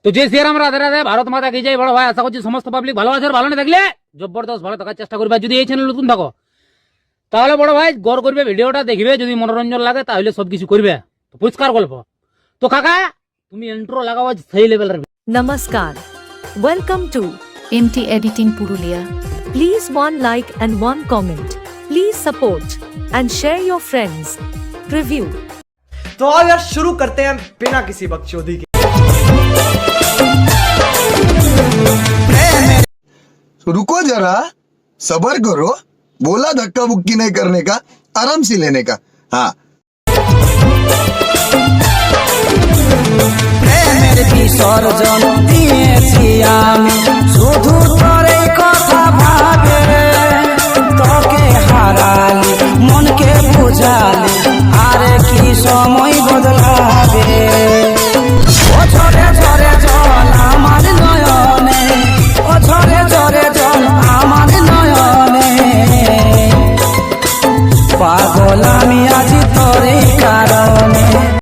তো যে শ্রীরাম রাধে রাধে, ভারত মাতা কি জয়। বড় ভাই আশা করছি সমস্ত পাবলিক ভালো আছে, আর ভালো না থাকলে জবরদস্ত ভালো থাকার চেষ্টা করবে। যদি এই চ্যানেল নতুন থাকো তাহলে বড় ভাই গড় করবে, ভিডিওটা দেখবে, যদি মনোরঞ্জন লাগে তাহলে সবকিছু করবে। তো পরিষ্কার গল্প। তো কাকা তুমি ইন্ট্রো লাগাও সেই লেভেলের। Namaskar. Welcome to MT Editing Purulia. please one like and one comment. Please support and share your friends. Preview. तो आओ यार शुरू करते हैं बिना किसी बकचोदी के। रुको जरा, सबर करो। बोला धक्का बुक्की नहीं करने का, आराम से लेने का। हाँ, প্রেমের বিসর্জন দিয়েছি আমি, শুধু তোরে কথা ভাবে, তোকে হারালি মনকে বুঝালি, আর কি সময় বদলাবে। ও ঝরে ঝরে জল আমার নয়নে, ও ঝরে ঝরে জল আমার নয়নে, পাগল আমি আজ তোরে কারণে।